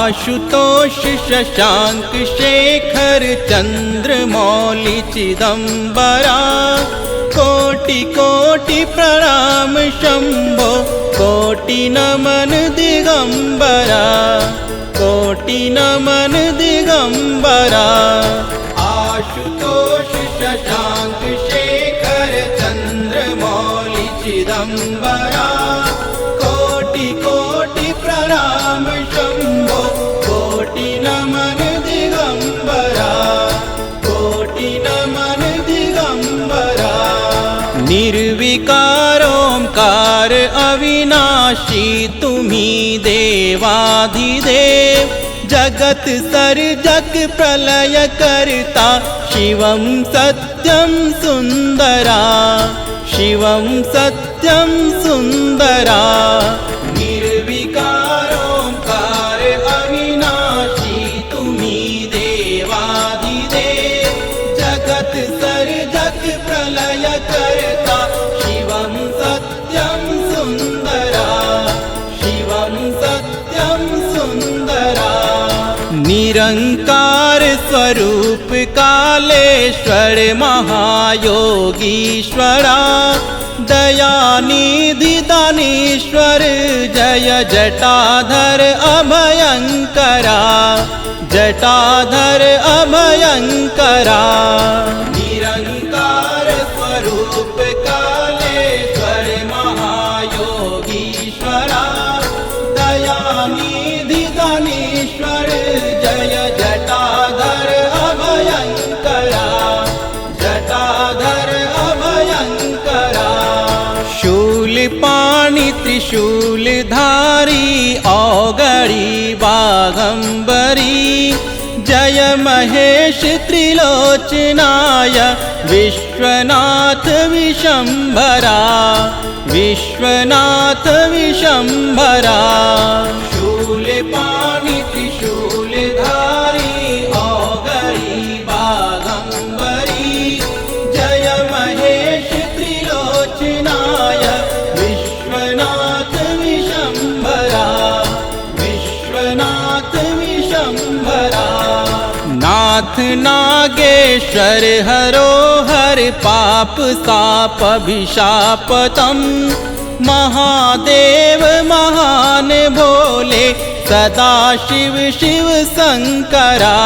आशुतोष शशांक शेखर चंद्रमौली चिदंबरा कोटि कोटि प्रणाम शंभो कोटि नमन दिगंबरा कोटि नमन दिगंबरा। आशुतोष शशांक शेखर चंद्रमौली चिदंबरा कोटि कोटि प्रणाम शंभो कोटि नमन दिगंबरा कोटि नमन दिगंबरा। निर्विकार ओंकार अविनाशी तुम्ही देवाधिदेव जगत सर्जक प्रलय करता शिवं सत्यं सुंदरा शिवं सत्यं सुंदरा। निर्विकार ओंकार अविनाशी तुम्ही देवाधिदेव जगत सर्जक प्रलय करता शिवं सत्यं सुंदरा शिवं सत्यं सुंदरा। निरंकार स्वरूप कालेश्वर महायोगीश्वरा दयानिधि दानीश्वर जय जटाधर अभयंकरा जटाधर अभयंकरा। निरंकार स्वरूप कालेश्वर महायोगीश्वरा दयानिधि दानीश्वर जय जटाधर अभयंकरा जटाधर अभयंकरा। शूलपाणि त्रिशूलधारी औगड़ी बाघंबरी जय महेश त्रिलोचनाय विश्वनाथ विशंभरा विश्वनाथ विशंभरा। शूलपाणि त्रिशूलधारी औगड़ी बाघंबरी जय महेश त्रिलोचनाय विश्वनाथ विशंभरा विश्वनाथ विशंभरा। नाथ नागेश्वर हरो हर पाप साप अभिशापतम महादेव महान भोले सदा शिव शिव शंकरा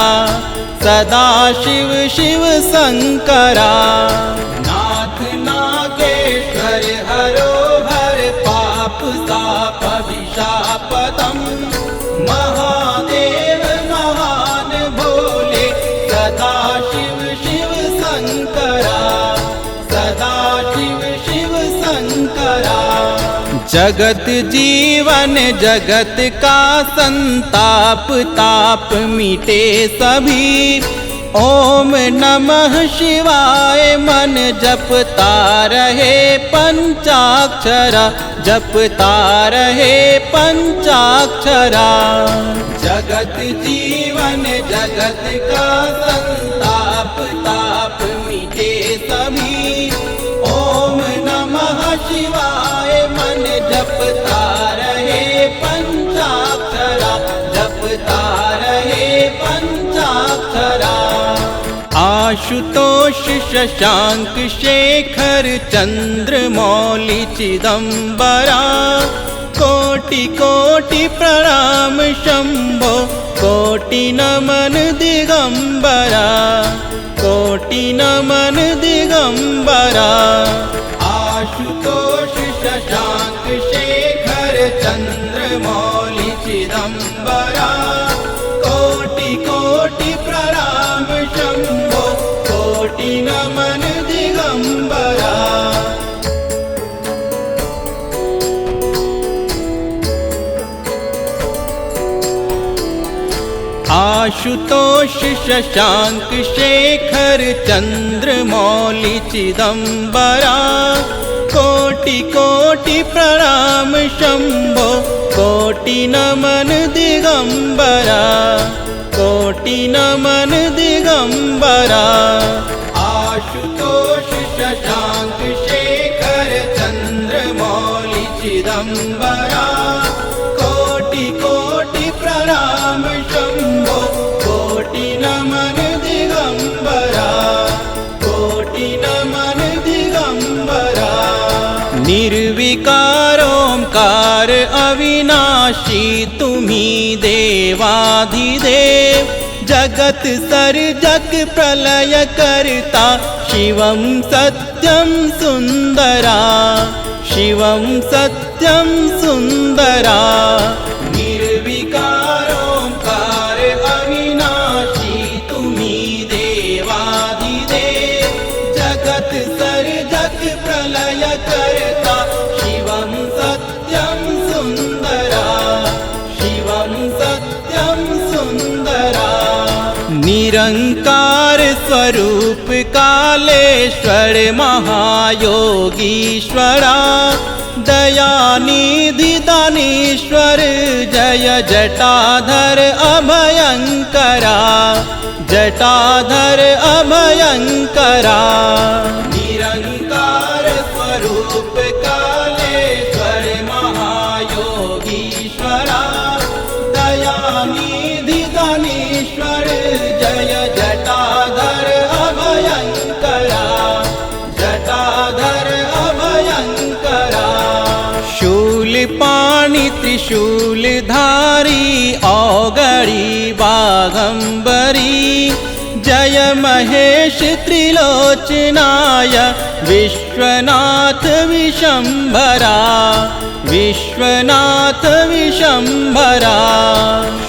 सदा शिव शिव शंकरा। नाथ नागेश्वर हरो हर पाप साप अभिशापतम महादेव महान भोले सदा शिव शिव शंकरा सदा शिव शिव शंकरा। जगत जीवन जगत का संताप ताप मिटे सभी ओम नमः शिवाय मन जपता रहे पंचाक्षरा जपता रहे पंचाक्षरा। जगत जीवन जगत का संताप ताप मिटे सभी ओम नमः शिवाय मन जपता रहे पंचाक्षरा जपता रहे पंचाक्षरा। आशुतोष शशांक शेखर चंद्रमौली चिदंबरा कोटि कोटि प्रणाम शंभो कोटि नमन दिगंबरा कोटि नमन दिगंबरा। आशुतोष शशांक शेखर चंद्रमौली चिदंबरा कोटि कोटि प्रणाम शंभो कोटि नमन दिगंबरा। आशुतोष शशांक शेखर चंद्रमौली चिदंबरा कोटि कोटि प्रणाम शंभो कोटि नमन दिगंबरा कोटि नमन दिगंबरा। आशुतोष शशांक शेखर चंद्रमौली चिदंबरा कोटि कोटि प्रणाम निर्विकार ओंकार अविनाशी तुम्ही देवाधिदेव जगत सर्जक प्रलय करता शिवं सत्यं सुंदरा शिवं सत्यं सुंदरा निर्विकार ओंकार अविनाशी तुम्ही देवाधिदेव जगत सर्जक प्रलय करता शिवं सत्यं सुंदरा शिवं सत्यं सुंदरा निरंकार स्वरूप कालेश्वर महायोगीश्वरा दयानिधि दानीश्वर जय जटाधर अभयंकरा जटाधर अभयंकरा निरंकार स्वरूप कालेश्वर महायोगीश्वरा दयानिधि दानीश्वर जय जटाधर अभयंकरा जटाधर अभयंकरा शूलपाणि त्रिशूलधारी औगरी बागंबरी जय महेश त्रिलोचनाय विश्वनाथ विशंभरा विश्वनाथ विशंभरा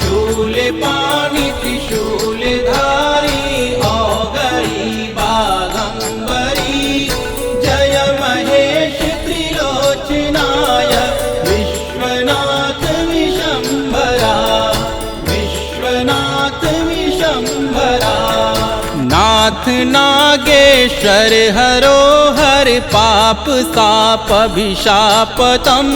शूलपाणि त्रिशूलधारी औगरी बागंबरी जय महेश त्रिलोचनाय विश्वनाथ विशंभरा विश्वनाथ विशंभरा नाथ नागेश्वर हरो हर पाप साप अभिशापतम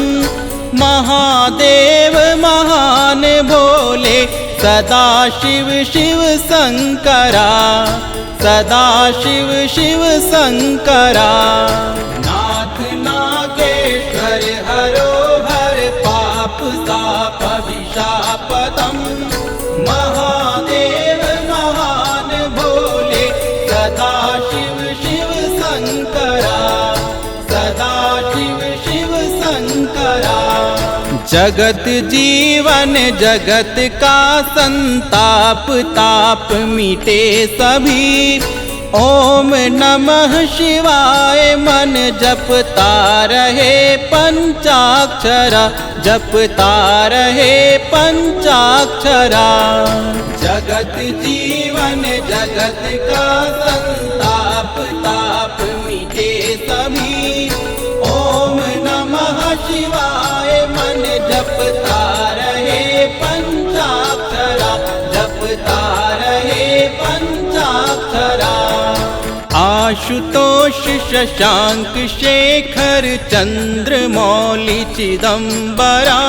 महादेव महान भोले सदा शिव शिव शंकरा सदा शिव शिव शंकरा नाथ नागेश्वर हरो हर पाप साप अभिशापतम महादेव महान भोले सदा शिव शिव शंकरा सदा शिव शिव शंकरा जगत जीवन जगत का संताप ताप मिटे सभी ओम नमः शिवाय मन जपता रहे पंचाक्षरा जपता रहे पंचाक्षरा जगत जीवन जगत का संताप ताप मिटे सभी ओम नमः शिवाय मन जपता रहे पंचाक्षरा जपता रहे पंचाक्षरा आशुतोष शशांक शेखर चंद्रमौलि चिदंबरा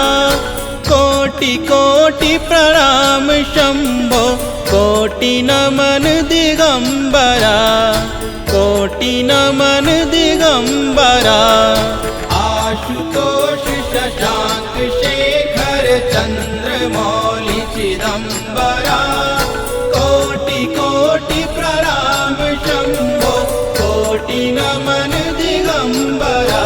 कोटि कोटि प्रणाम शंभो कोटि नमन दिगंबरा कोटि नमन दिगंबरा आशुतोष शशांक शेखर चंद्रमौलि चिदंबरा कोटि कोटि प्रणाम शंभो कोटि नमन दिगंबरा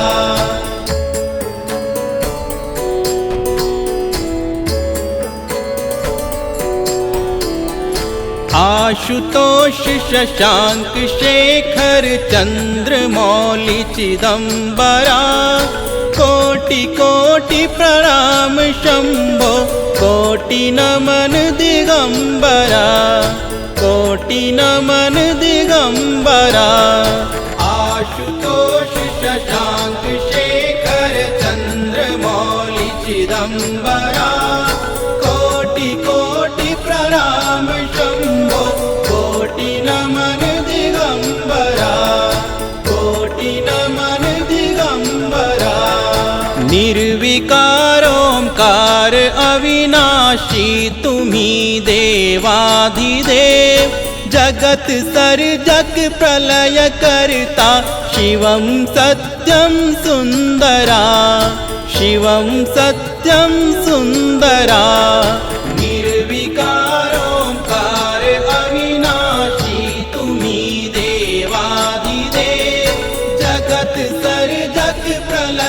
आशुतोष शशांक शेखर चंद्रमौलि चिदंबरा कोटि कोटि प्रणाम शंभो कोटि नमन दिगंबरा कोटि नमन दिगंबरा आशुतोष शशांक शेखर चंद्रमौलि चिदंबरा कोटि कोटि प्रणाम शंभो कोटि नमन दिगंबरा कोटि नमन दिगंबरा निर्विकार ओंकार अविनाशी तुम्ही देवाधिदेव जगत सर्जक प्रलय करता शिवं सत्यं सुंदरा शिवं सत्यं सुंदरा निर्विकार ओंकार अविनाशी तुम्ही देवाधिदेव जगत सर्जक प्रलय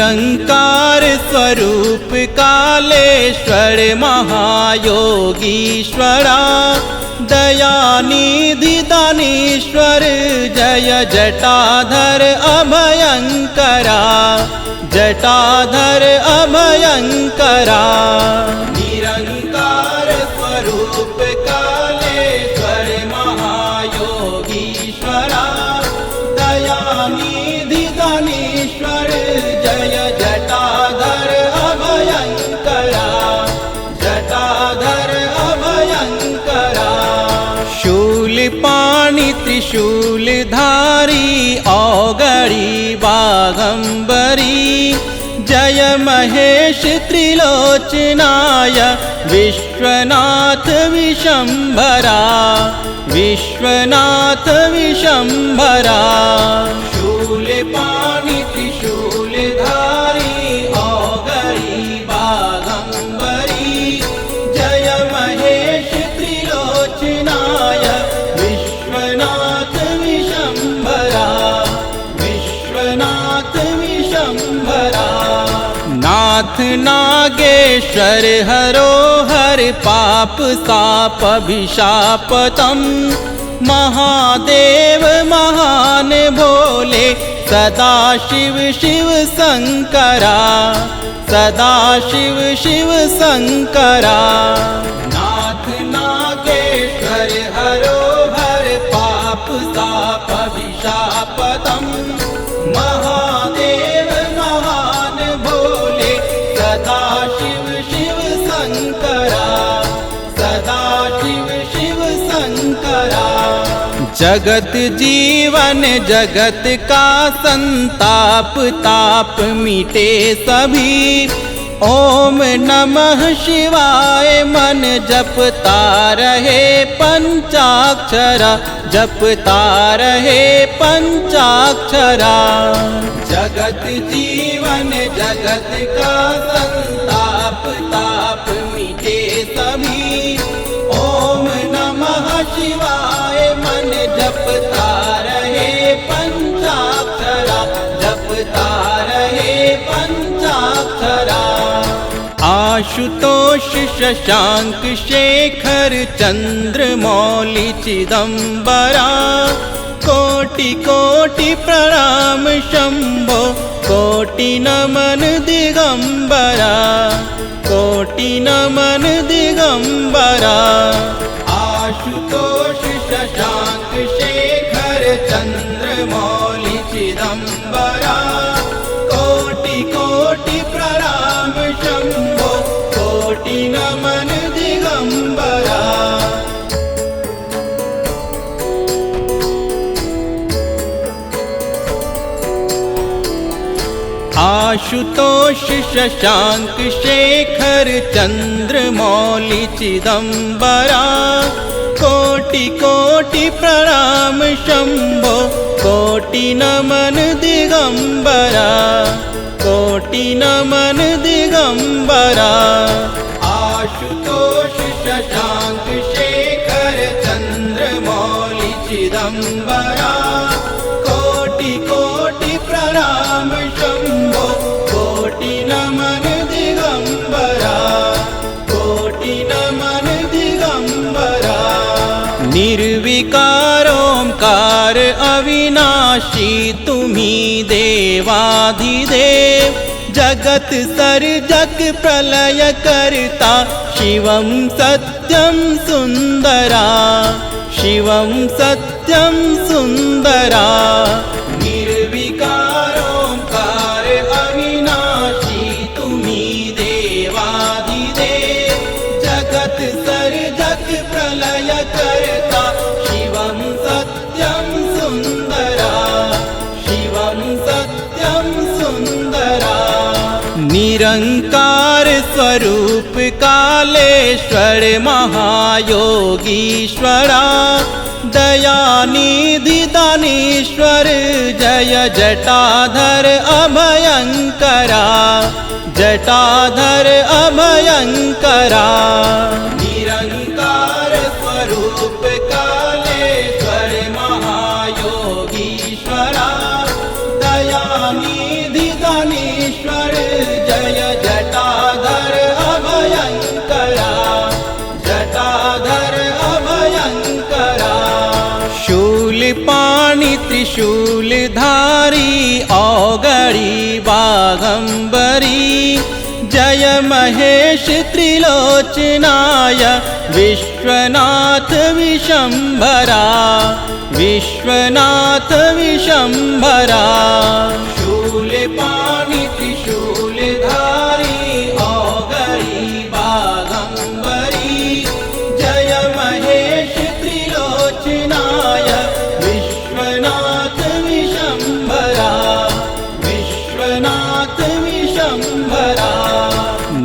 निरंकार स्वरूप कालेश्वर महायोगीश्वरा दयानिधि दानीश्वर जय जटाधर अभयंकरा जटाधर अभयंकरा निरंकार स्वरूप कालेश्वर महायोगीश्वरा दयानिधि दानीश्वर जय जटाधर अभयंकरा जटाधर अभयंकरा शूलपाणि त्रिशूलधारी औगरी बाघंबरी जय महेश त्रिलोचनाय विश्वनाथ विशंभरा विश्वनाथ विशंभरा शूलपाणि त्रिशूलधारी औगरी बाघंबरी जय महेश त्रिलोचनाय विश्वनाथ विशंभरा विश्वनाथ विशंभरा नाथ नागेश्वर हरो हर पाप साप अभिशापतम महादेव महान भोले सदा शिव शिव शंकरा सदा शिव शिव शंकरा नाथ नागेश्वर हरो हर पाप साप अभिशापतम महादेव महान भोले सदा शिव शिव शंकरा सदा शिव शिव शंकरा जगत जीवन जगत का संताप ताप मिटे सभी ओम नमः शिवाय मन जपता रहे पंचाक्षरा जपता रहे पंचाक्षरा जगत जीवन जगत का संताप ताप मिटे सभी ओम नमः शिवाय मन जपता रहे पंचाक्षरा जपता रहे पंचाक्षरा आशुतोष शशांक शेखर चंद्र मौलि चिदंबरा कोटि कोटि प्रणाम शंभो कोटि नमन दिगंबरा कोटि नमन दिगंबरा आशुतोष शशांक शेखर चंद्र मौलि चिदंबरा कोटि कोटि प्रणाम शंभो कोटि नमन दिगंबरा आशुतोष शशांक शेखर चंद्र मौलि चिदंबरा कोटि कोटि प्रणाम शंभो कोटि नमन दिगंबरा कोटि नमन दिगंबरा आशुतोष शशांक शेखर चंद्र मौलि चिदंबरा कोटि कोटि प्रणाम शंभो कोटि नमन दिगंबरा कोटि नमन दिगंबरा निर्विकारोंकार अविनाशी तुम्ही देवाधिदेव जगत सर्जक प्रलय करता शिवं सत्यं सुंदरा शिवं सत्यं सुंदरा निर्विकारोंकार अविनाशी तुम्ही देवाधिदेव जगत सर्जक प्रलय करता शिवं सत्यं सुंदरा शिवं सत्यं सुंदरा निरंकार स्वरूप कालेश्वर महायोगीश्वरा दयानिधि दानीश्वर जय जटाधर अभयंकरा जटाधर अभयंकरा निरंकार स्वरूप कालेश्वर महायोगीश्वरा दयानिधि दानीश्वर त्रिशूलधारी औगणी बाघंबरी जय महेश त्रिलोचनाय विश्वनाथ विशंभरा विश्वनाथ विशंभरा। शूलपाणि त्रिशूलधारी औगणी बाघंबरी जय महेश त्रिलोचनाय विश्वनाथ विशंभरा विश्वनाथ विशंभरा।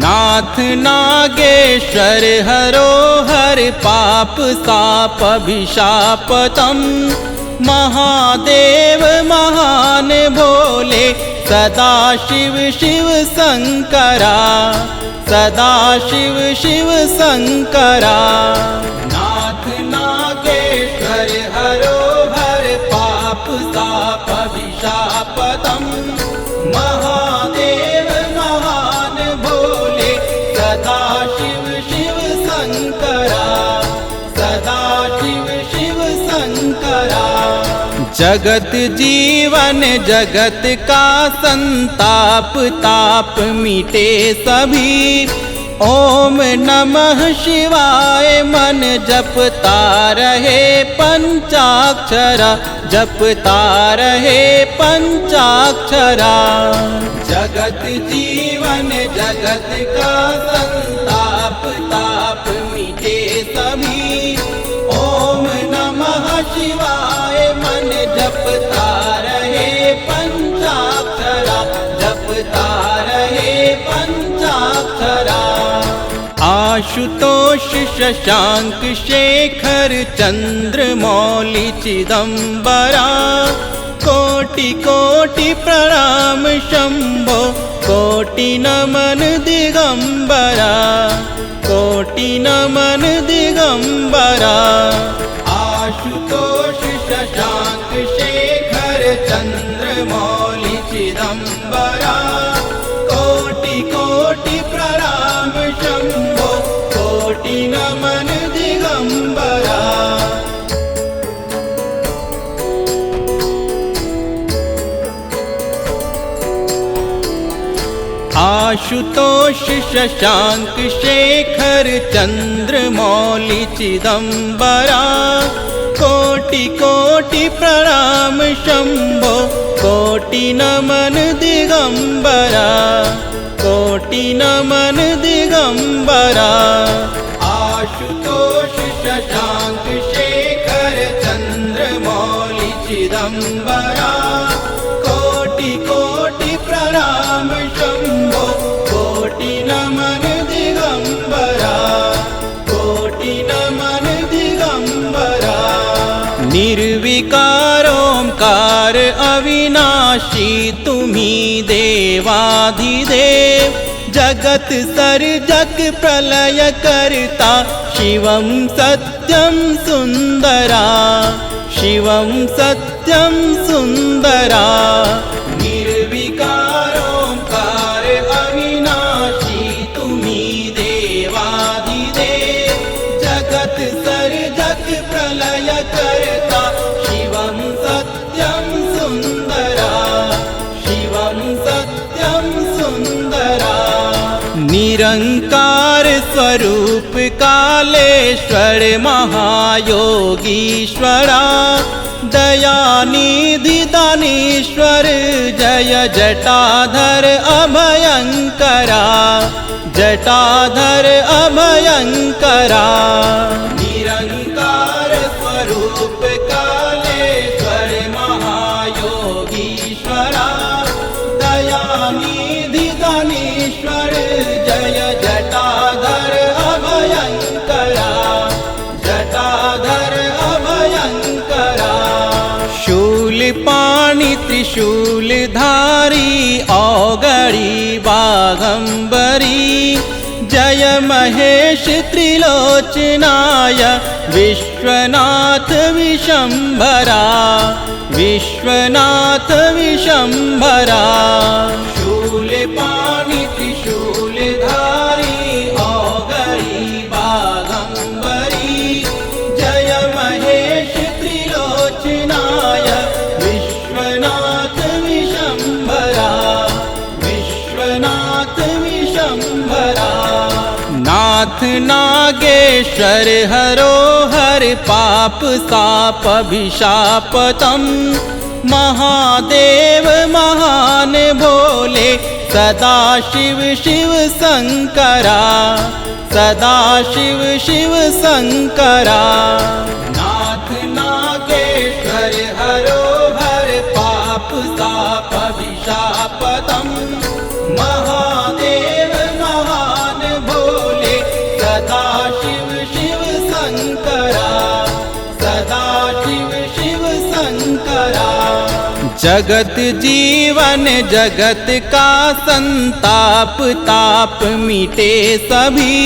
नाथ नागेश्वर हरो हर पाप साप अभिशापतम महादेव महान भोले सदा शिव शिव शंकरा सदा शिव शिव शंकरा। नाथ नागेश्वर हरो हर पाप साप अभिशापतम महादेव महान भोले सदा शिव शिव शंकरा सदा शिव शिव शंकरा। जगत जीवन जगत का संताप ताप मिटे सभी ओम नमः शिवाय मन जपता रहे पंचाक्षरा जपता रहे पंचाक्षरा। जगत जीवन जगत का संताप ताप मिटे सभी ओम नमः शिवाय मन जपता रहे पंचाक्षरा जपता रहे पंचाक्षरा। आशुतोष शशांक शेखर चंद्रमौलि चिदंबरा कोटि कोटि प्रणाम शंभो कोटि नमन दिगंबरा कोटि नमन दिगंबरा। आशुतोष शशांक शेखर चंद्रमौलि चिदंबरा कोटि कोटि प्रणाम शंभो कोटि नमन दिगंबरा। आशुतोष शशांक शेखर चंद्रमौलि चिदंबरा कोटि कोटि प्रणाम शंभो कोटि नमन दिगंबरा कोटि नमन दिगंबरा। आशुतोष शशांक शेखर चंद्रमौलि चिदंबरा कोटि कोटि प्रणाम शंभो कोटि नमन दिगंबरा कोटि नमन दिगंबरा। निर्विकार ओंकार अविनाशी तुम्ही देवाधिदेव जगत सर्जक प्रलय करता शिवं सत्यं सुंदरा शिवं सत्यं सुंदरा। निर्विकार ओंकार अविनाशी तुम्ही देवाधिदेव जगत सर्जक प्रलय करता शिवं सत्यं सुंदरा शिवं सत्यं सुंदरा। निरंकार स्वरूप कालेश्वर महायोगीश्वरा दयानिधि दानीश्वर जय जटाधर अभयंकरा जटाधर अभयंकरा। निरंकार स्वरूप कालेश्वर महायोगीश्वरा दयानिधि दानीश्वर जय जटाधर अभयंकरा जटाधर अभयंकरा। शूलपाणि त्रिशूलधारी औगणी बाघंबरी जय महेश त्रिलोचनाय विश्वनाथ विशंभरा विश्वनाथ विशंभरा। शूलपाणि त्रिशूलधारी औगणी बाघंबरी जय महेश त्रिलोचनाय विश्वनाथ नाथ नागेश्वर हरो हर पाप साप अभिशापतम। महादेव महान भोले सदा शिव शिव शंकरा, सदा शिव शिव शंकरा। नाथ नागेश्वर हरो हर पाप साप अभिशापतम। महादेव महान भोले सदा शिव शिव शंकरा, सदा शिव शिव शंकरा। जगत जीवन जगत का संताप ताप मिटे सभी।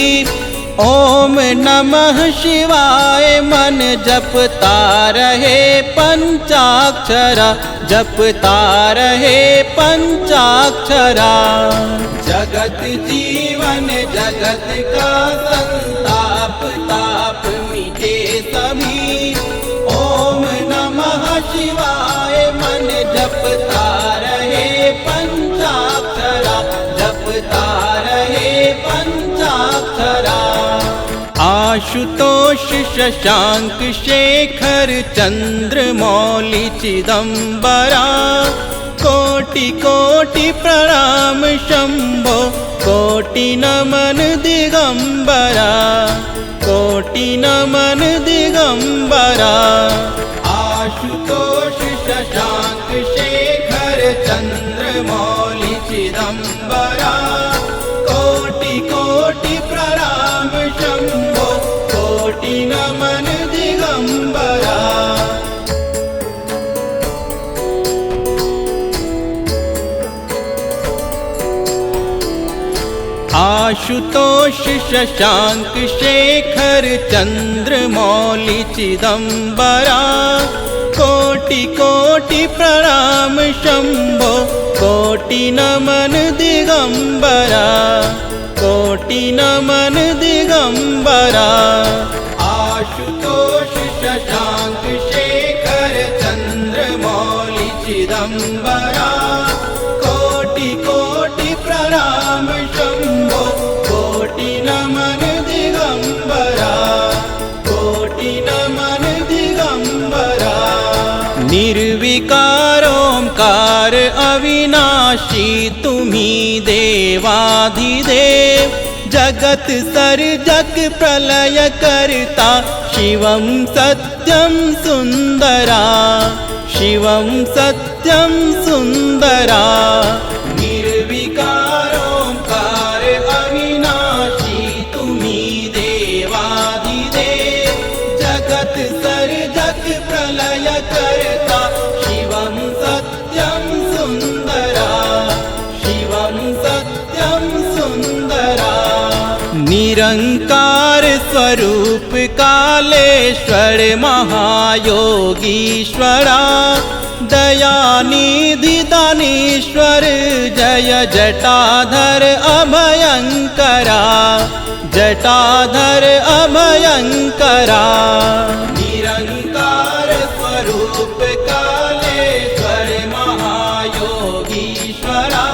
ओम नमः शिवाय मन जपता रहे पंचाक्षरा, जपता रहे पंचाक्षरा। जगत जीवन जगत का संताप ताप मिटे सभी। ओम नमः शिवाय मन जपता रहे पंचाक्षरा, जपता रहे पंचाक्षरा। आशुतोष शशांक शेखर चंद्र मौलि चिदंबरा। कोटि कोटि प्रणाम शंभो कोटि नमन दिगंबरा, कोटि नमन दिगंबरा। आशुतोष शशांक शेखर चंद्र मौलि चिदंबरा। कोटि कोटि प्रणाम शंभो कोटि नमन दिगंबरा। आशुतोष शशांक शेखर चंद्र मौलि चिदंबरा। कोटि कोटि प्रणाम शंभो कोटि नमन दिगंबरा, कोटि नमन दिगंबरा। आशुतोष शशांक शेखर चंद्र मौलि चिदंबरा। कोटि कोटि प्रणाम शंभो कोटि नमन दिगंबरा, कोटि नमन दिगंबरा। निर्विकार ओंकार अविनाशी तुम्ही देवाधिदेव। जगत सर्जक प्रलय करता शिवं सत्यं सुंदरा, शिवं सत्यं सुंदरा। निर्विकार ओंकार अविनाशी तुम्ही देवाधिदेव। जगत सर्जक प्रलय करता शिवं सत्यं सुंदरा, शिवं सत्यं सुंदरा। निरंकार स्वरूप कालेश्वर महायोगीश्वरा। दयानिधि दानीश्वर जय जटाधर अभयंकरा, जटाधर अभयंकरा। निरंकार स्वरूप कालेश्वर महायोगीश्वरा।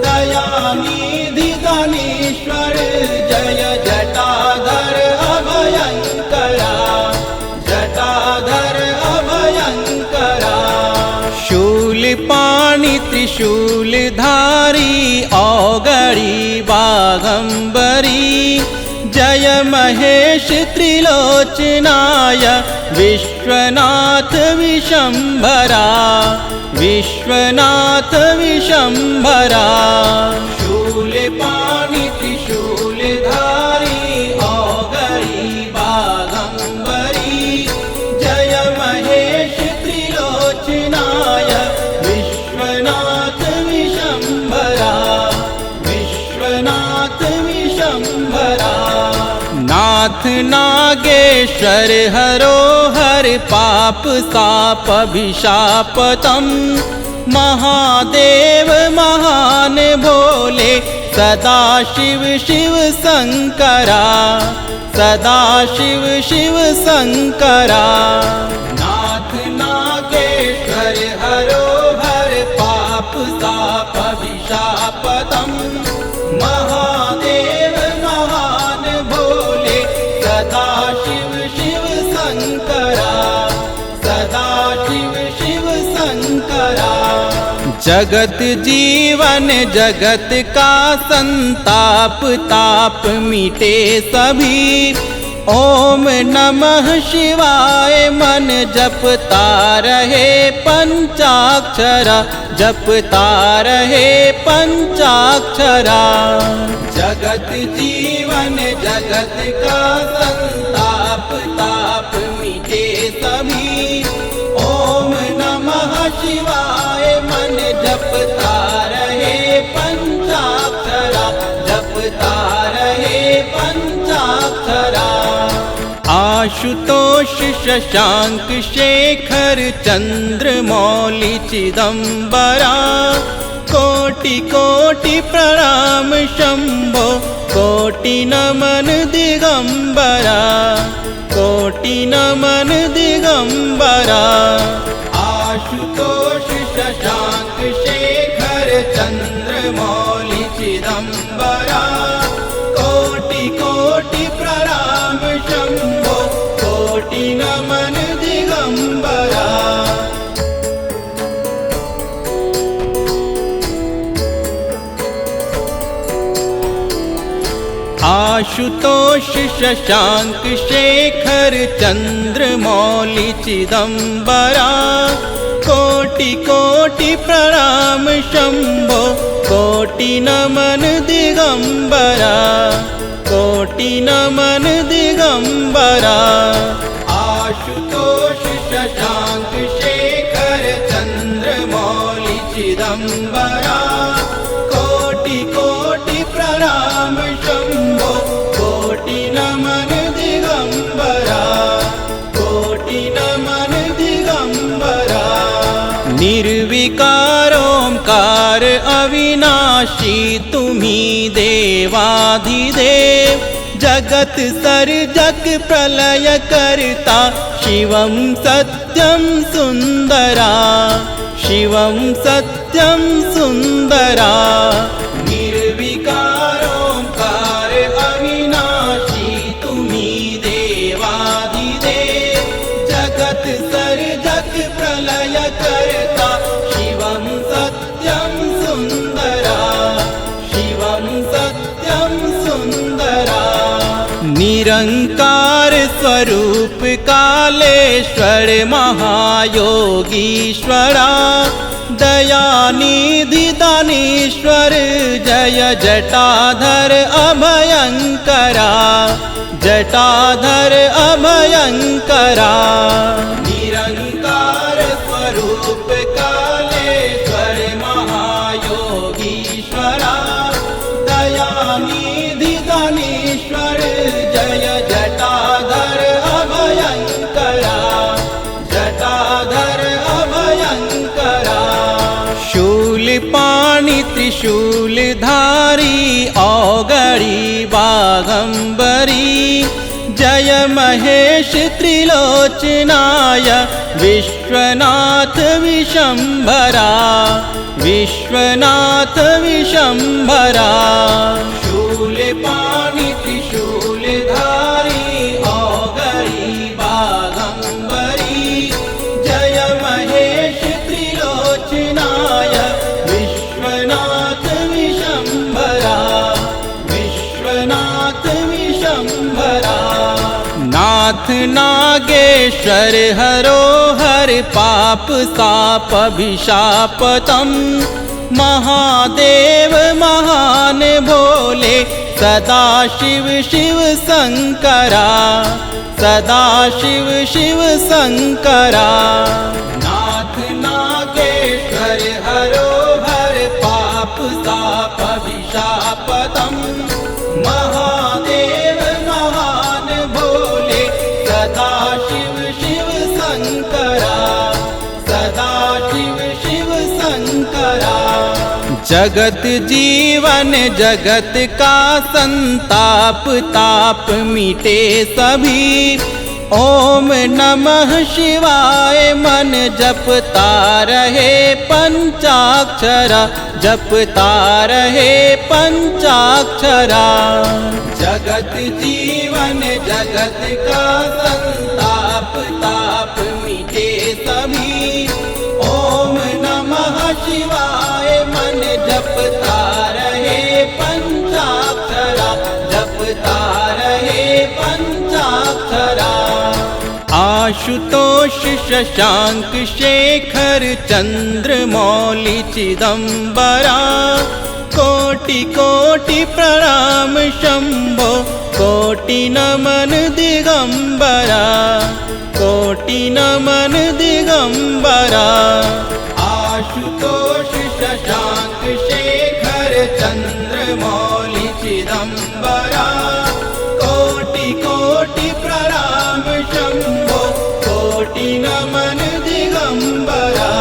दयानिधि दानीश्वर जय जटाधर अभयंकरा, जटाधर अभयंकरा। शूलपाणि त्रिशूलधारी औगणी बाघंबरी। जय महेश त्रिलोचनाय विश्वनाथ विशंभरा, विश्वनाथ विशंभरा। शूलपाणि त्रिशूलधारी औगणी बाघंबरी। जय महेश त्रिलोचनाय विश्वनाथ विशंभरा, विश्वनाथ विशंभरा। नाथ नागेश्वर हरो हर पाप साप अभिशापतम। महादेव महान भोले सदा शिव शिव शंकरा, सदा शिव शिव शंकरा। नाथ नागेश्वर हरो हर पाप साप अभिशापतम। महादेव महान जगत जीवन जगत का संताप ताप मिटे सभी। ओम नमः शिवाय मन जपता रहे पंचाक्षरा, जपता रहे पंचाक्षरा। जगत जीवन जगत का संताप ताप मिटे सभी। ओम नमः शिवाय मन जपता रहे पंचाक्षरा, जपता रहे पंचाक्षरा। आशुतोष शशांक शेखर चंद्र मौलि चिदंबरा, कोटि कोटि प्रणाम शंभो कोटि नमन दिगंबरा, कोटि नमन दिगंबरा। आशुतोष शशांक शेखर चंद्र मौलि चिदंबरा, कोटि कोटि प्रणाम शंभो कोटि नमन दिगंबरा। आशुतोष शशांक शेखर चंद्र मौलि चिदंबरा, कोटि कोटि प्रणाम शंभो कोटि नमन दिगंबरा, कोटि नमन दिगंबरा। आशुतोष शशांक शेखर चंद्र मौलि चिदंबरा, कोटि कोटि प्रणाम शंभो कोटि नमन दिगंबरा, कोटि नमन दिगंबरा। निर्विकार ओंकार अविनाशी तुम्ही देवाधिदेव, जगत सर्जक प्रलय करता शिवं सत्यं सुंदरा, शिवं सत्यं सुंदरा। निर्विकार ओंकार अविनाशी तुम्ही देवाधिदेव, जगत सर्जक प्रलय करता शिवं सत्यं सुंदरा, शिवं सत्यं सुंदरा। निरंकार स्वरूप कालेश्वर महायोगीश्वरा, दयानिधि दानीश्वर जय जटाधर अभयंकरा, जटाधर अभयंकरा। निरंकार स्वरूप कालेश्वर महायोगीश्वरा, दयानिधि दानीश्वर जय जटाधर अभयंकरा, जटाधर अभयंकरा। शूलपाणि त्रिशूलधारी औगरी बागंबरी, जय महेश त्रिलोचनाय विश्वनाथ विशंभरा, विश्वनाथ विशंभरा। शूलपाणि त्रिशूलधारी औगरी बागंबरी, जय महेश त्रिलोचनाय विश्वनाथ विशंभरा, विश्वनाथ विशंभरा। नाथ नागेश्वर हरो हर पाप साप अभिशापतम, महादेव महान भोले सदा शिव शिव शंकरा, सदा शिव शिव शंकरा। नाथ नागेश्वर हरो हर पाप ताप अभिशापतम, महादेव महान भोले सदा शिव शिव शंकरा, सदा शिव शिव शंकरा। जगत जीवन जगत का संताप ताप मिटे सभी। ओम नमः शिवाय मन जपता रहे पंचाक्षरा, जपता रहे पंचाक्षरा। जगत जीवन जगत का संताप ताप मिटे सभी। ओम नमः शिवाय जपता रहे पंचाक्षरा, जपता रहे पंचाक्षरा। आशुतोष शशांक शेखर चंद्रमौली चिदंबरा, कोटि कोटि प्रणाम शंभो, कोटि नमन दिगंबरा, कोटि नमन दिगंबरा। आशुतोष शशांक शेखर चंद्रमौली चिदंबरा, कोटि कोटि प्रणाम शंभो, कोटि नमन दिगंबरा।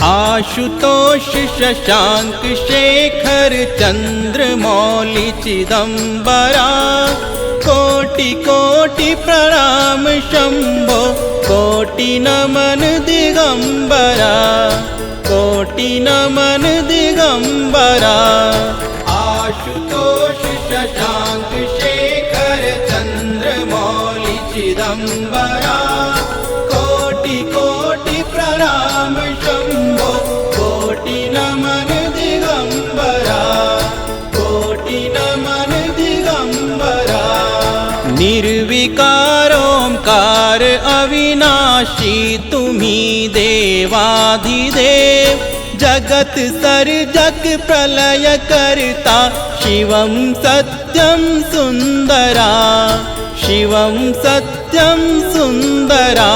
आशुतोष शशांक शेखर चंद्रमौली चिदंबरा, कोटि कोटि प्रणाम शंभो, कोटि नमन दिगंबरा, कोटि नमन दिगंबरा। आशुतोष शशांक शेखर चंद्रमौली चिदंबरा, कोटि कोटि प्रणाम शंभो, कोटि नमन दिगंबरा, कोटि नमन दिगंबरा। निर्विकार ओंकार अविनाशी तुम्ही देवाधिदेव, जगत सर्जक प्रलय करता शिवं सत्यं सुंदरा, शिवं सत्यं सुंदरा।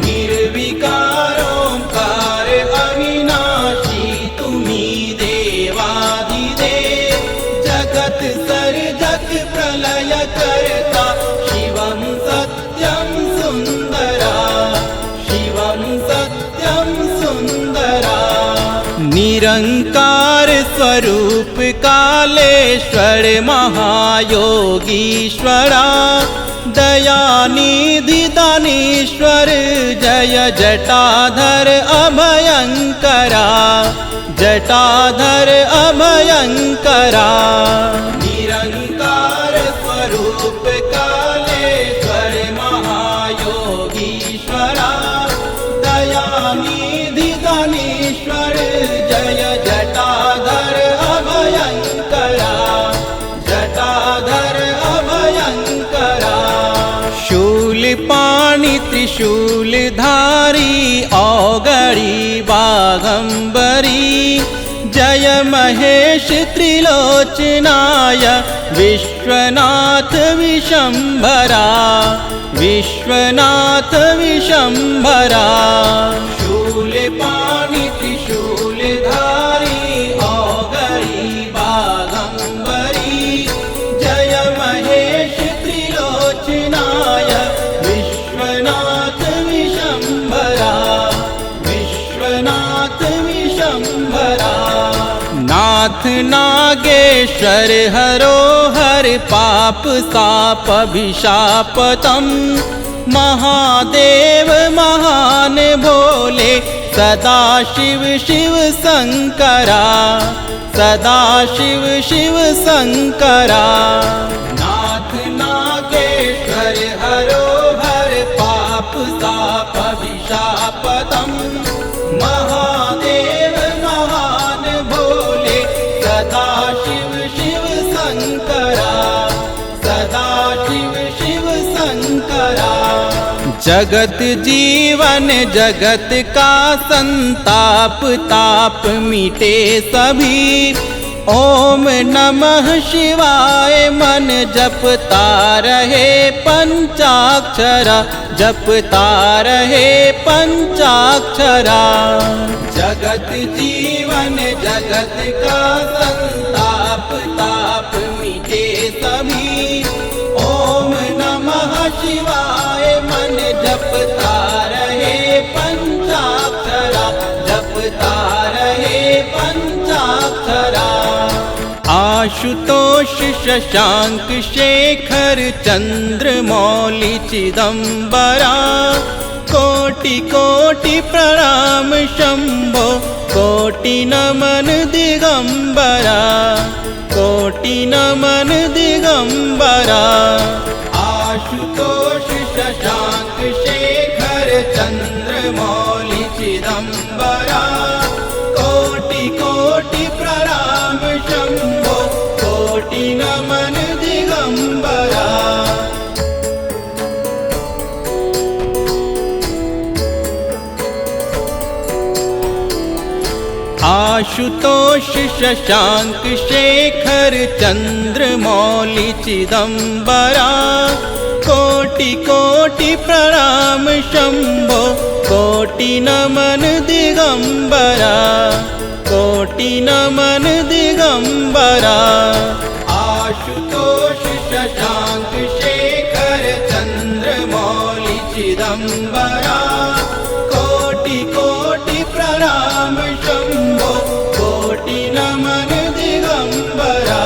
निर्विकार ओंकार अविनाशी तुम्ही देवाधिदेव, जगत सर्जक प्रलय करता शिवं सत्यं सुंदरा, शिवं सत्यं सुंदरा। निरंकार स्वरूप कालेश्वर महायोगीश्वरा, दयानिधि दानीश्वर जय जटाधर अभयंकरा, जटाधर अभयंकरा। निरंकार स्वरूप कालेश्वर महायोगीश्वरा, दयानिधि दानीश्वर जय जटाधर अभयंकरा, जटाधर अभयंकरा। शूलपाणि त्रिशूलधारी औगड़ी बाघंबरी, जय महेश त्रिलोचनाय विश्वनाथ विशंभरा, विश्वनाथ विशंभरा। शूलपाणि त्रिशूलधारी औगड़ी बाघंबरी, जय महेश त्रिलोचनाय विश्वनाथ विशंभरा, विश्वनाथ विशंभरा। नाथ नागेश्वर हरो हर पाप साप अभिशापतम, महादेव महान भोले सदाशिव शिव शंकरा, सदाशिव शिव शंकरा। नाथ नागेश्वर हरो हर पाप ताप अभिशापतम, महादेव महान भोले सदाशिव शिव शंकरा, सदाशिव शिव शंकरा। जगत जीवन जगत का संताप ताप मिटे सभी, ओम नमः शिवाय मन जपता रहे पंचाक्षरा, जपता रहे पंचाक्षरा। जगत जीवन जगत का संताप ताप मिटे सभी, ओम नमः शिवाय मन जपता रहे पंचाक्षरा, जपता रहे पंचाक्षरा। आशुतोष शशांक शेखर चंद्रमौली चिदंबरा, कोटि कोटि प्रणाम शंभो, कोटि नमन दिगंबरा, कोटि नमन दिगंबरा। आशुतोष शशांक शेखर चंद्रमौलि चिदंबरा कोटि कोटि प्रणाम शंभो कोटि नमन दिगंबरा। आशुतोष शशांक शेखर चंद्रमौलि चिदंबरा कोटि कोटि प्रणाम शंभो कोटि नमन दिगंबरा कोटि नमन दिगंबरा। आशुतोष शशांक शेखर चंद्रमौलि चिदंबरा कोटि कोटि प्रणाम शंभो कोटि नमन दिगंबरा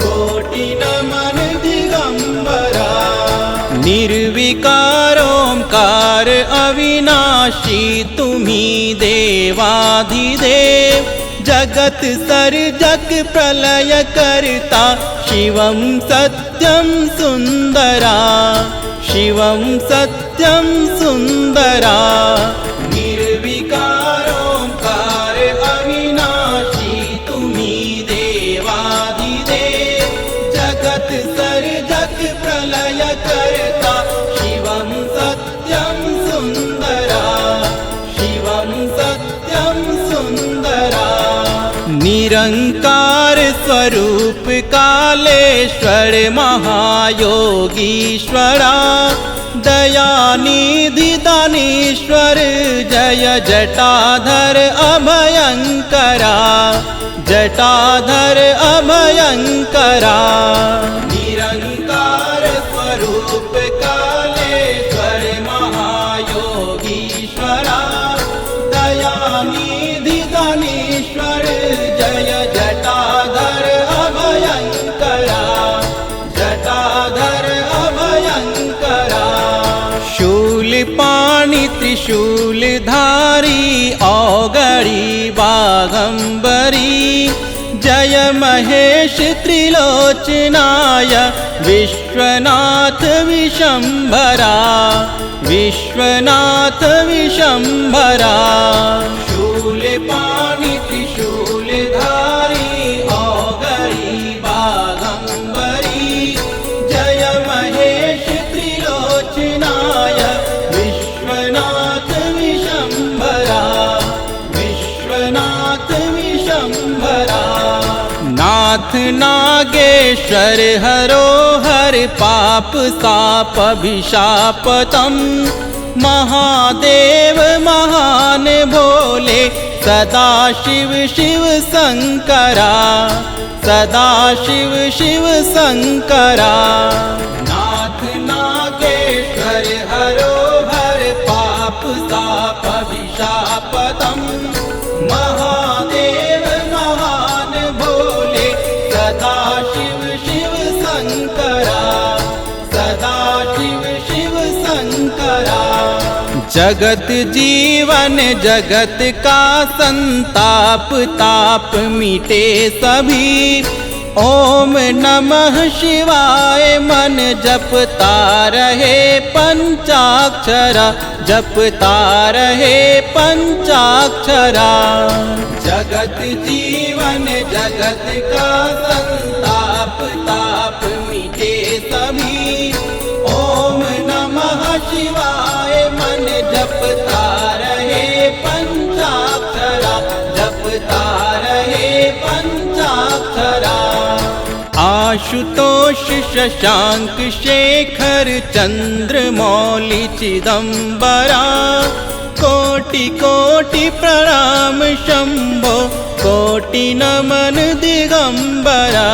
कोटि नमन दिगंबरा। निर्विकारोंकार अविनाशी तुम्ही देवाधिदेव जगत सर्जक प्रलय कर्ता शिवं सत्यं सुंदरा शिवं सत्यं सुंदरा। निर्विकारोंकार अविनाशी तुम्ही देवाधिदेव जगत सर्जक प्रलय कर्ता शिवं सत्यं सुंदरा शिवं सत्यं सुंदरा। निरंकार स्वरूप कालेश्वर महायोगीश्वरा दयानिधि दानीश्वर जय जटाधर अभयंकरा जटाधर अभयंकरा। निरंकार स्वरूप कालेश्वर महायोगीश्वरा दयानिधि दानीश्वर जय जटाधर अभयंकरा जटाधर अभयंकरा। शूलपाणि त्रिशूलधारी औगरी बाघंबरी जय महेश त्रिलोचनाय विश्वनाथ विशंभरा विश्वनाथ विशंभरा। शूलपाणि त्रिशूलधारी औगरी बाघंबरी जय महेश त्रिलोचनाय विश्वनाथ विशंभरा विश्वनाथ विशंभरा। नाथ नागेश्वर हरो हर पाप साप अभिशापतम महादेव महान भोले सदाशिव शिव शंकरा सदाशिव शिव शंकरा। नाथ नागेश्वर हरो हर पाप ताप अभिशापतम महादेव महान भोले सदाशिव शिव शंकरा सदाशिव शिव शंकरा। जगत जीवन जगत का संताप ताप मिटे सभी ओम नमः शिवाय मन जपता रहे पंचाक्षरा जपता रहे पंचाक्षरा। जगत जीवन जगत का संताप ताप मिटे सभी ओम नमः शिवाय मन जपता रहे पंचाक्षरा जपता रहे पंचाक्षरा। आशुतोष शशांक शेखर चंद्रमौलि चिदंबरा कोटि कोटि प्रणाम शंभो कोटि नमन दिगंबरा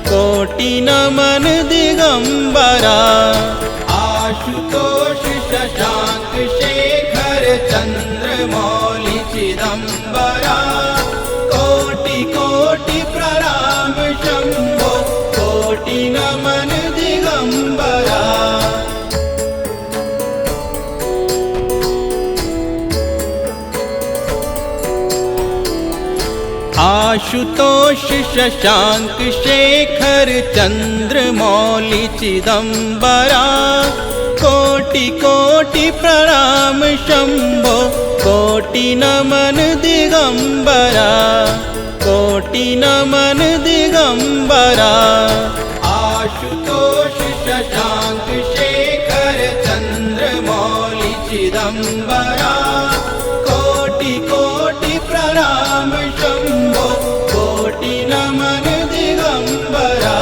कोटि नमन दिगंबरा। आशुतोष शशांक शेखर चंद्रमौलि चिदंबरा कोटि कोटि प्रणाम शंभो कोटि नमन दिगंबरा। आशुतोष शशांक शेखर चंद्रमौलि चिदंबरा कोटि कोटि प्रणाम शंभो कोटि नमन दिगंबरा कोटि नमन दिगंबरा। आशुतोष शशांक शेखर चंद्रमौलि चिदंबरा कोटि कोटि प्रणाम शंभो कोटि नमन दिगंबरा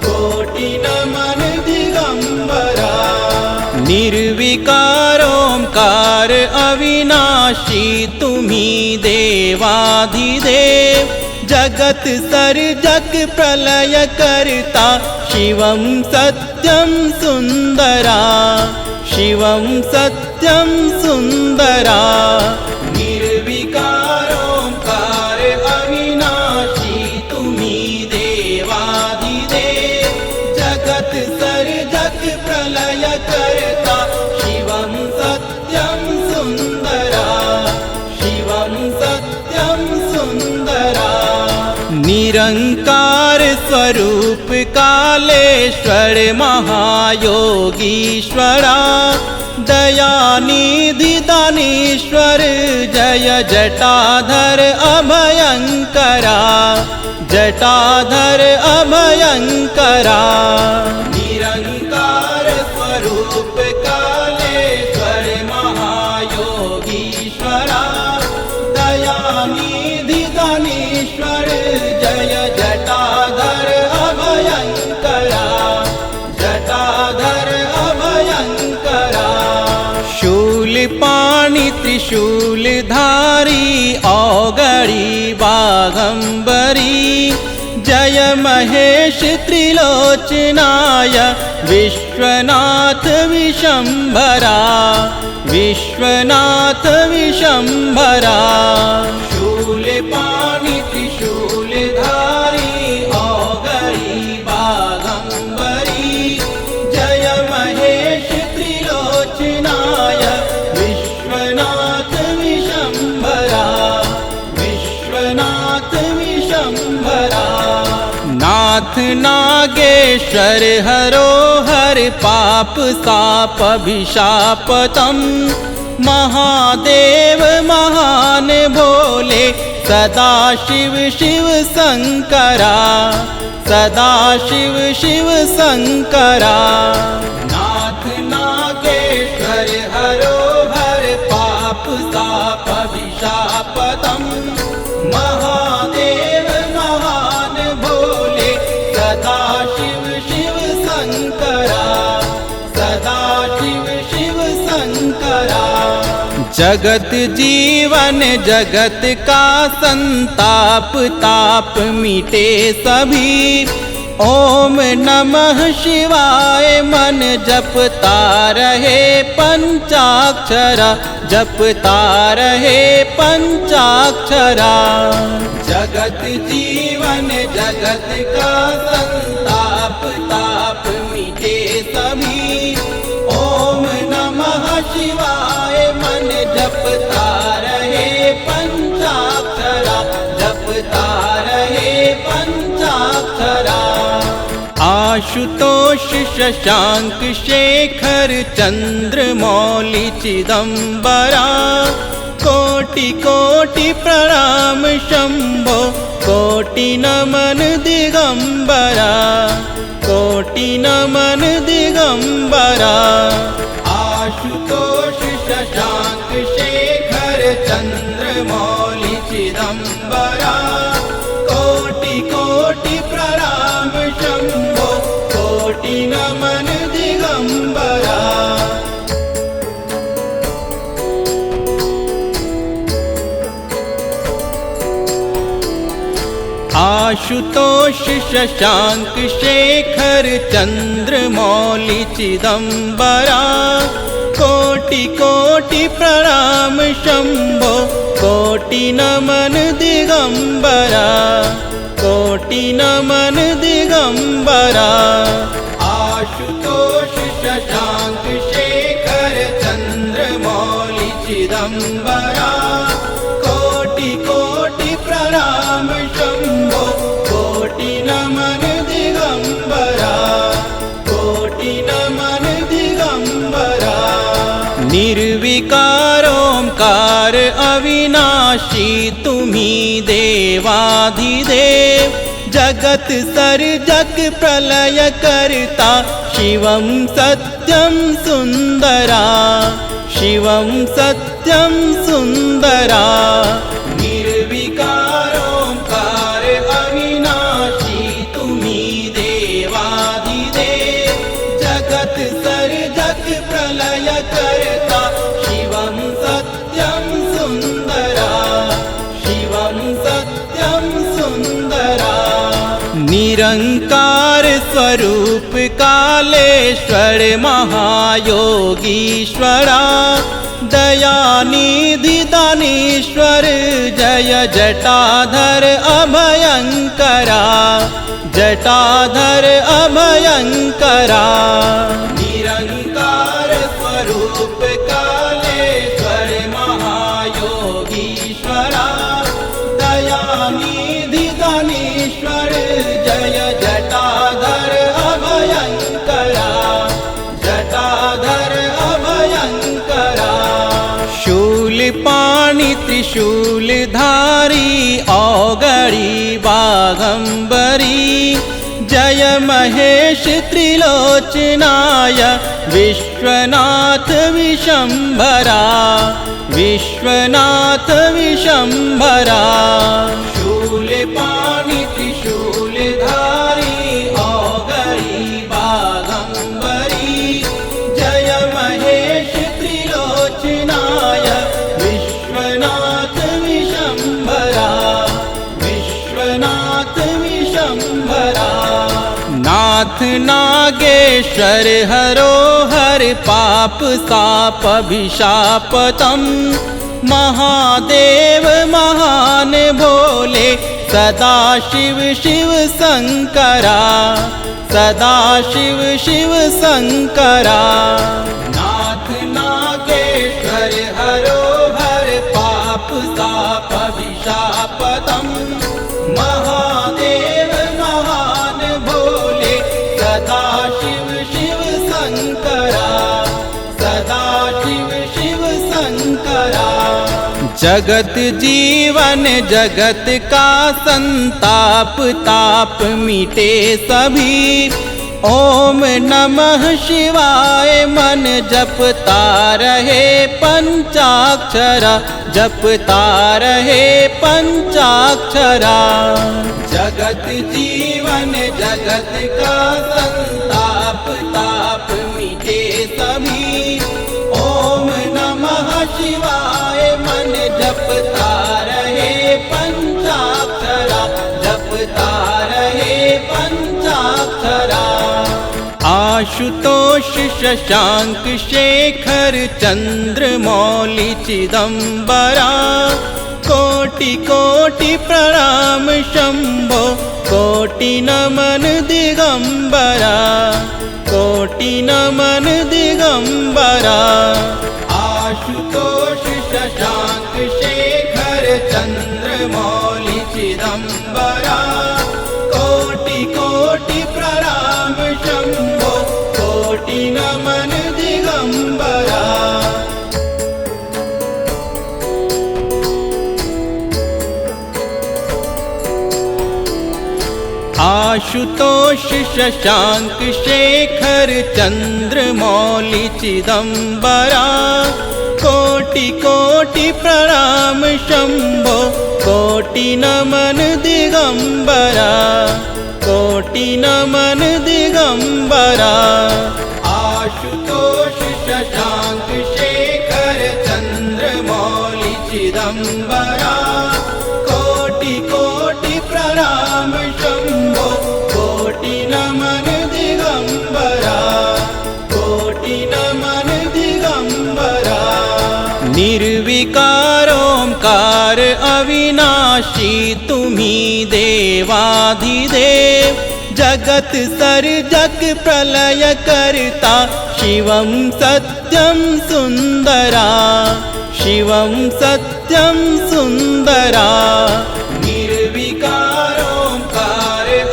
कोटि नमन दिगंबरा। निर्विकारोंकार अविनाशी तुम्ही देवाधिदेव जगत सर्जक प्रलय करता शिवं सत्यं सुंदरा शिवं सत्यं सुंदरा। निर्विकारोंकार अविनाशी तुम्ही देवाधिदेव जगत सर्जक प्रलय करता शिवं सत्यं सुंदरा शिवं सत्यं सुंदरा। निरंकार स्वरूप कालेश्वर महायोगीश्वरा दयानिधि दानीश्वर जय जटाधर अभयंकरा जटाधर अभयंकरा। निरंकार स्वरूप कालेश्वर महायोगीश्वरा दयानिधि दानीश्वर जय जटाधर अभयंकरा जटाधर अभयंकरा। शूलपाणि त्रिशूलधारी औगरी बाघंबरी जय महेश त्रिलोचनाय विश्वनाथ विशंभरा विश्वनाथ विशंभरा। शूलपाणि त्रिशूलधारी औगरी बाघंबरी जय महेश त्रिलोचनाय विश्वनाथ विशंभरा विश्वनाथ विशंभरा। नाथ नागेश्वर हरो हर पाप साप अभिशापतम महादेव महान भोले सदा शिव शिव शंकरा सदा शिव शिव शंकरा। नाथ नागेश्वर हरो हर पाप साप अभिशापतम महादेव महान भोले सदा शिव शिव शंकरा सदा शिव शिव शंकरा। जगत जीवन जगत का संताप ताप मिटे सभी ओम नमः शिवाय मन जपता रहे पंचाक्षरा जपता रहे पंचाक्षरा। जगत जीवन जगत का संताप ताप मिटे सभी ओम नमः शिवाय मन जपता रहे पंचाक्षरा जपता रहे पंचाक्षरा। आशुतोष शशांक शेखर चंद्रमौलि चिदंबरा कोटि कोटि प्रणाम शंभो कोटि नमन दिगंबरा कोटि नमन दिगंबरा। आशुतोष शशांक शेखर चंद्रमौलि चिदंबरा कोटि कोटि प्रणाम शंभो कोटि नमन दिगंबरा। आशुतोष शशांक शेखर चंद्रमौलि चिदंबरा कोटि कोटि प्रणाम शंभो कोटि नमन दिगंबरा कोटि नमन दिगंबरा। आशुतोष शशांक शेखर चंद्रमौलि चिदंबरा कोटि कोटि प्रणाम शंभो कोटि नमन दिगंबरा कोटि नमन दिगंबरा। अविनाशी तुम्ही देवाधिदेव, जगत सर्जक प्रलय करता शिवं सत्यं सुंदरा, शिवं सत्यं सुंदरा। निर्विकारोंकार अविनाशी तुम्ही देवाधिदेव, जगत सर्जक प्रलय करता शिवं सत्यं सुंदरा, शिवं सत्यं सुंदरा। निरंकार स्वरूप कालेश्वर महायोगीश्वरा, दयानिधि दानीश्वर जय जटाधर अभयंकरा, जटाधर अभयंकरा। निरंकार स्वरूप कालेश्वर महायोगीश्वरा, दयानिधि दानीश्वर जय जटाधर अभयंकरा, जटाधर अभयंकरा। शूलपाणि त्रिशूलधारी औगरी बाघंबरी, जय महेश त्रिलोचनाय विश्वनाथ विशंभरा, विश्वनाथ विशंभरा। शूलपाणि त्रिशूलधारी औगरी बाघंबरी, जय महेश त्रिलोचनाय विश्वनाथ विशंभरा, विश्वनाथ विशंभरा। नाथ नागेश्वर हरो हर पाप साप अभिशापतम, महादेव महान भोले सदा शिव शिव शंकरा, सदा शिव शिव शंकरा। नाथ नागेश्वर हरो हर पाप साप अभिशापतम, महादेव महान भोले सदा शिव शिव शंकरा, सदा शिव शिव शंकरा। जगत जीवन जगत का संताप ताप मिटे सभी, ओम नमः शिवाय मन जपता रहे पंचाक्षरा, जपता रहे पंचाक्षरा। जगत जीवन जगत का संताप ताप मिटे सभी, ओम नमः शिवाय मन जपता रहे पंचाक्षरा, जपता रहे पंचाक्षरा। आशुतोष शशांक शेखर चंद्र मौलि चिदंबरा, कोटि कोटि प्रणाम शंभो कोटि नमन दिगंबरा, कोटि नमन दिगंबरा। आशुतोष शशांक शेखर चंद्र मौलि चिदंबरा, कोटि कोटि प्रणाम शंभो कोटि नमन दिगंबरा। आशुतोष शशांक शेखर चंद्र मौलि चिदंबरा, कोटि कोटि प्रणाम शंभो कोटि नमन दिगंबरा, कोटि नमन दिगंबरा। आशुतोष शशांक शेखर चंद्र मौलि चिदंबरा, कोटि कोटि प्रणाम शंभो कोटि नमन दिगंबरा, कोटि नमन दिगंबरा। निर्विकारोंकार अविनाशी तुम्ही देवाधिदेव, जगत सर्जक प्रलय करता शिवं सत्यं सुंदरा, शिवं सत्यं सुंदरा। निर्विकारोंकार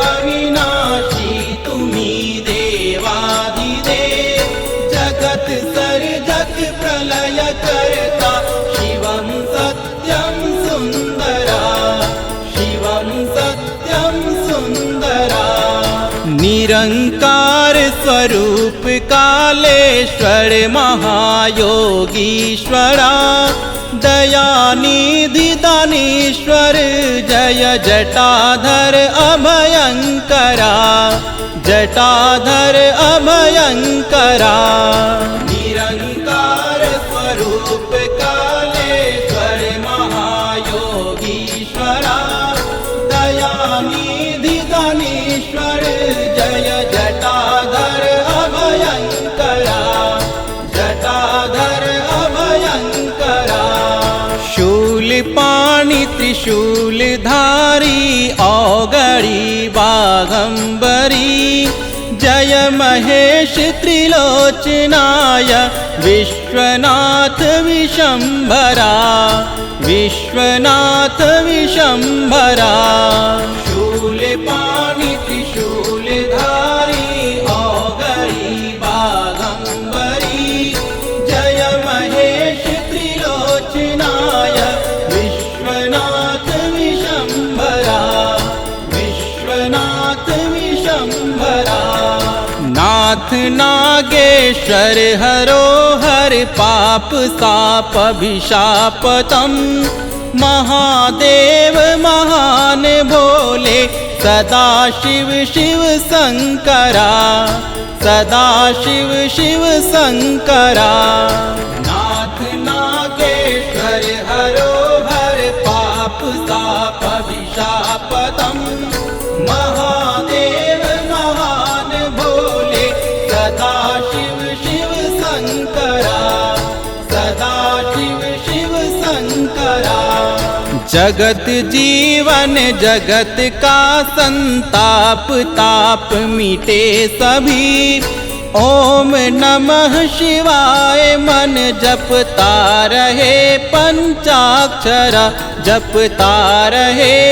अविनाशी तुम्ही देवाधिदेव, जगत सर्जक प्रलय करता शिवं सत्यं सुंदरा। सुन्दरा शिवं सत्यं सुन्दरा निरंकार स्वरूप कालेश्वर महायोगीश्वरा दयानिधि दानीश्वर जय जटाधर अभयंकरा जटाधर अभयंकरा निरंकार स्वरूप कालेश्वर महायोगीश्वरा दयानिधि दानीश्वर जय जटाधर अभयंकरा जटाधर अभयंकरा शूलपाणि त्रिशूलधारी औगरी बाघंबरी जय महेश त्रिलोचनाय विश्वनाथ विशंभरा विश्वनाथ विशंभरा शूलपाणि त्रिशूलधारी औगरी बाघंबरी जय महेश त्रिलोचनाय विश्वनाथ विशंभरा विश्वनाथ विशंभरा नाथ नागेश्वर हरो हर पाप साप अभिशापतम महादेव महान भोले सदा शिव शिव शंकरा सदा शिव शिव शंकरा नाथ नागेश्वर हरो हर पाप साप अभिशापतम महादेव महान भोले सदा शिव शिव शंकरा सदा शिव शिव शंकरा जगत जीवन जगत का संताप ताप मिटे सभी ओम नमः शिवाय मन जपता रहे पंचाक्षर जपता रहे